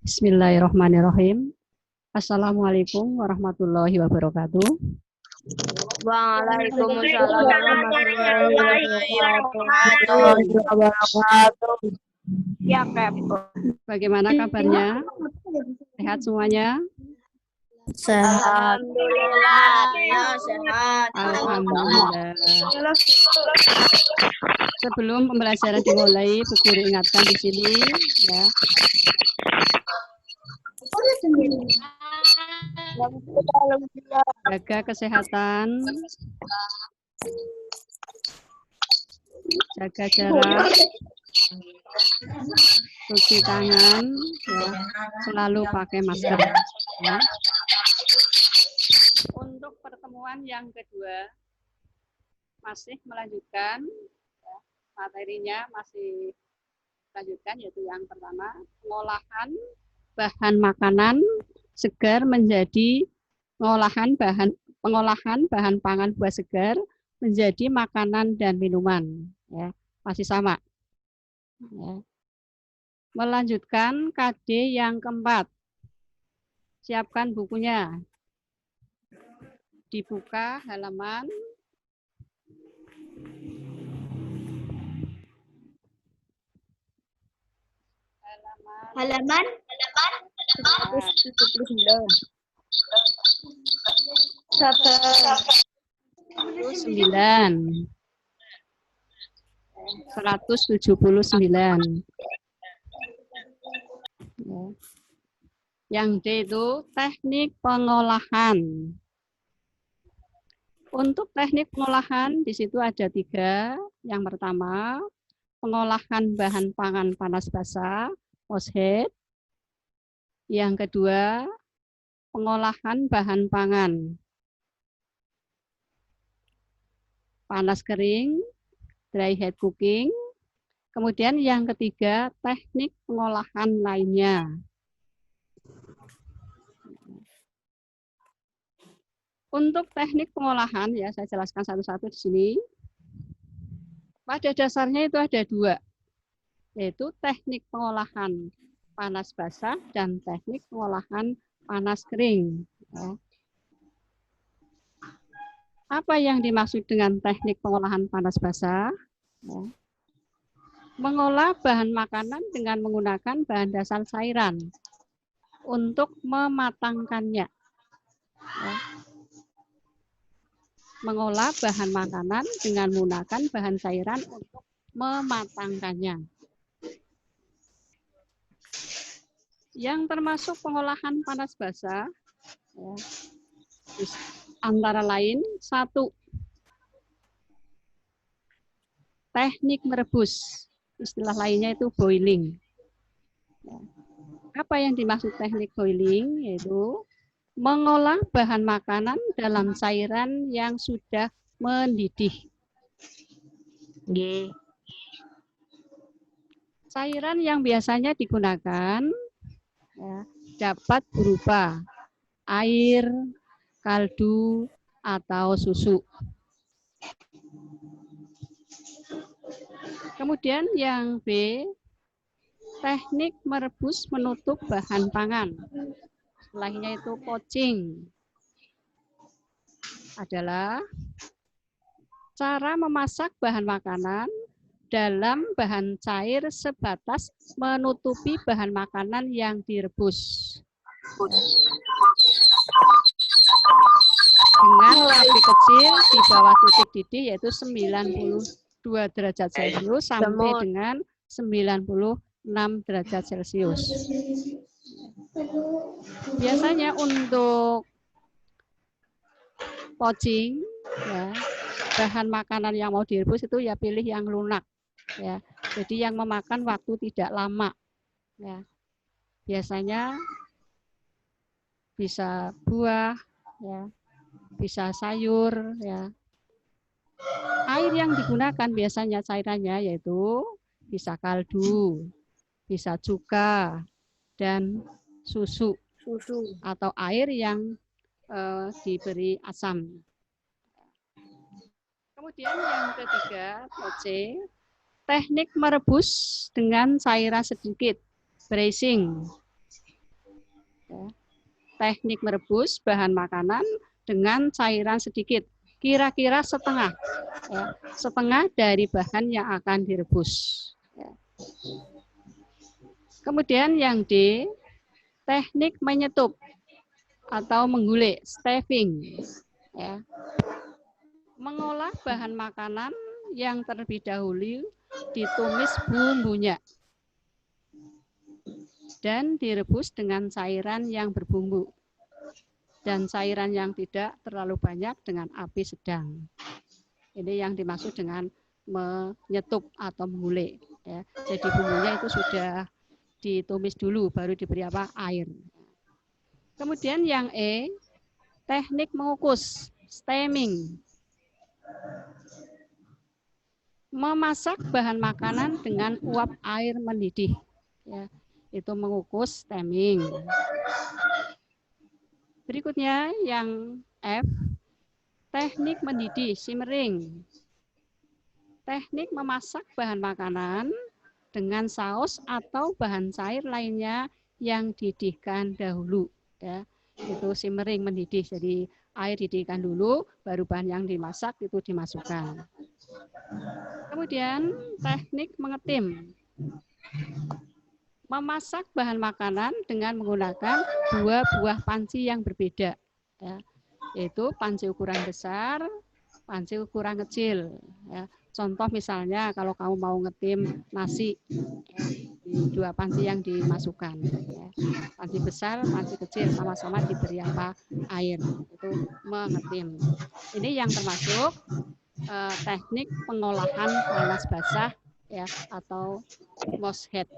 Bismillahirrahmanirrahim. Assalamualaikum warahmatullahi wabarakatuh. Waalaikumsalam warahmatullahi wabarakatuh. Ya, Kep. Bagaimana kabarnya? Sehat semuanya? Sehat. Alhamdulillah, ya, sehat. Alhamdulillah. Sebelum pembelajaran dimulai, Bu Guru ingatkan di sini ya. Jaga kesehatan, jaga jarak, cuci tangan, ya, selalu pakai masker. Ya. Untuk pertemuan yang kedua, masih melanjutkan, ya, materinya masih lanjutkan, yaitu yang pertama, pengolahan bahan makanan segar menjadi pengolahan bahan pangan buah segar menjadi makanan dan minuman, ya, masih sama. Ya. Melanjutkan KD yang keempat. Siapkan bukunya. Dibuka halaman Halaman 179. Yang D itu teknik pengolahan. Untuk teknik pengolahan di situ ada 3. Yang pertama, pengolahan bahan pangan panas basah, OSHED. Yang kedua, pengolahan bahan pangan panas kering, dry heat cooking. Kemudian yang ketiga, teknik pengolahan lainnya. Untuk teknik pengolahan, ya saya jelaskan satu-satu di sini. Pada dasarnya itu ada 2, yaitu teknik pengolahan panas basah dan teknik pengolahan panas kering. Ya. Apa yang dimaksud dengan teknik pengolahan panas basah? Ya. Mengolah bahan makanan dengan menggunakan bahan dasar cairan untuk mematangkannya. Ya. Mengolah bahan makanan dengan menggunakan bahan cairan untuk mematangkannya. Yang termasuk pengolahan panas basah, ya, antara lain 1, teknik merebus, istilah lainnya itu boiling. Ya. Apa yang dimaksud teknik boiling? Yaitu mengolah bahan makanan dalam cairan yang sudah mendidih. G. Cairan yang biasanya digunakan, ya, dapat berupa air, kaldu, atau susu. Kemudian yang B, teknik merebus menutup bahan pangan. Istilahnya itu poaching. Adalah cara memasak bahan makanan dalam bahan cair sebatas menutupi bahan makanan yang direbus. Dengan api kecil di bawah titik didih yaitu 92 derajat Celcius sampai dengan 96 derajat Celcius. Biasanya untuk poaching, ya, bahan makanan yang mau direbus itu ya pilih yang lunak, ya. Jadi yang memakan waktu tidak lama, ya. Biasanya bisa buah, ya, bisa sayur, ya. Air yang digunakan biasanya cairannya yaitu bisa kaldu, bisa cuka, dan susu atau air yang diberi asam. Kemudian yang ketiga, C, teknik merebus dengan cairan sedikit, braising. Ya. Teknik merebus bahan makanan dengan cairan sedikit, kira-kira setengah, ya, setengah dari bahan yang akan direbus. Ya. Kemudian yang D, teknik menyetup atau menggulik, steving. Ya. Mengolah bahan makanan yang terlebih dahulu ditumis bumbunya dan direbus dengan cairan yang berbumbu dan cairan yang tidak terlalu banyak dengan api sedang. Ini yang dimaksud dengan menyetup atau menggulik. Ya. Jadi bumbunya itu sudah ditumis dulu, baru diberi apa? Air. Kemudian yang E, teknik mengukus, steaming. Memasak bahan makanan dengan uap air mendidih. Ya, itu mengukus, steaming. Berikutnya yang F, teknik mendidih, simmering. Teknik memasak bahan makanan dengan saus atau bahan cair lainnya yang didihkan dahulu. Ya, itu simmering, mendidih. Jadi air didihkan dulu, baru bahan yang dimasak itu dimasukkan. Kemudian teknik mengetim. Memasak bahan makanan dengan menggunakan 2 buah panci yang berbeda. Ya, yaitu panci ukuran besar, panci ukuran kecil. Ya. Contoh misalnya kalau kamu mau ngetim nasi, ya, di 2 panci yang dimasukkan. Ya. Panci besar, panci kecil, sama-sama diberi apa? Air. Itu mengetim. Ini yang termasuk teknik pengolahan panas basah, ya, atau MOSHED.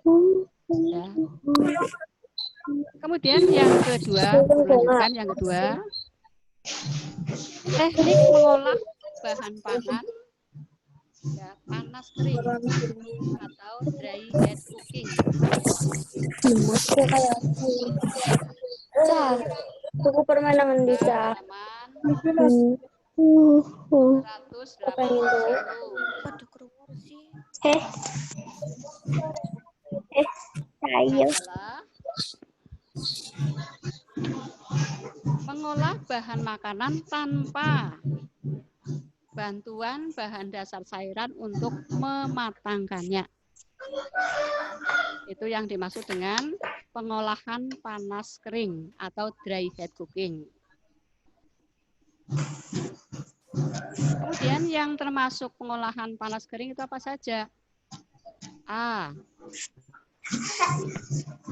Ya. Kemudian yang kedua, melanjutkan yang kedua, teknik mengolah bahan pangan, ya, panas kering atau dry head cooking. Buku permainan bisa. Halaman 181. Adalah mengolah bahan makanan tanpa bantuan bahan dasar cairan untuk mematangkannya. Itu yang dimaksud dengan pengolahan panas kering atau dry head cooking. Kemudian yang termasuk pengolahan panas kering itu apa saja? A,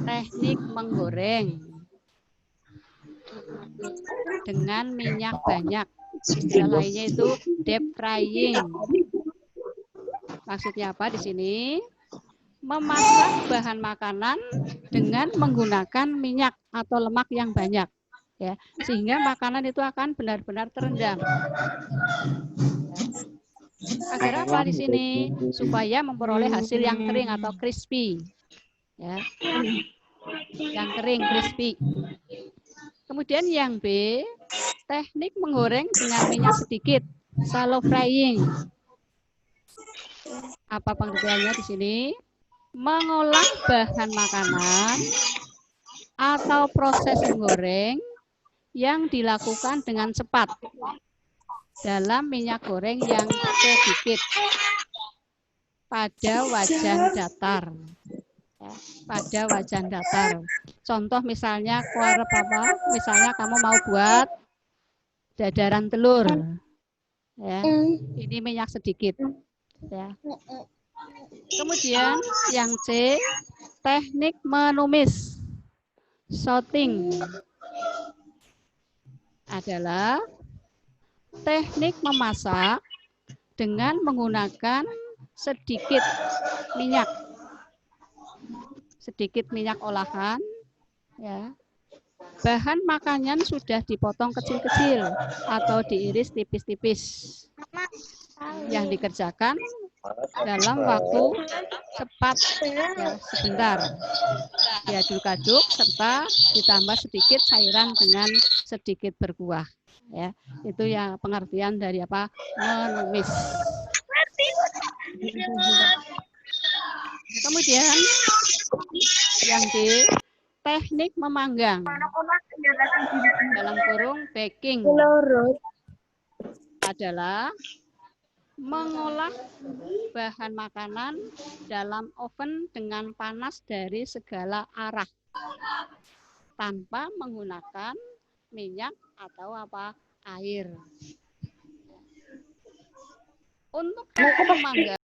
teknik menggoreng dengan minyak banyak. Istilah lainnya itu deep frying. Maksudnya apa di sini? Memasak bahan makanan dengan menggunakan minyak atau lemak yang banyak, ya, sehingga makanan itu akan benar-benar terendam. Agar apa di sini? Supaya memperoleh hasil yang kering atau crispy, ya, yang kering, crispy. Kemudian yang B, teknik menggoreng dengan minyak sedikit, shallow frying. Apa pengertiannya di sini? Mengolah bahan makanan atau proses menggoreng yang dilakukan dengan cepat dalam minyak goreng yang sedikit pada wajan datar. Ya, pada wajan datar. Contoh misalnya misalnya kamu mau buat dadaran telur. Ya, ini minyak sedikit. Ya. Kemudian yang C, teknik menumis, sauteing, adalah teknik memasak dengan menggunakan sedikit minyak olahan, ya. Bahan makanan sudah dipotong kecil-kecil atau diiris tipis-tipis. Yang dikerjakan dalam waktu cepat, ya, sebentar. Diaduk-aduk serta ditambah sedikit cairan dengan sedikit berkuah. Ya, itu ya pengertian dari apa? Menumis. Kemudian yang D, teknik memanggang dalam kurung baking adalah mengolah bahan makanan dalam oven dengan panas dari segala arah tanpa menggunakan minyak atau air. Untuk memanggang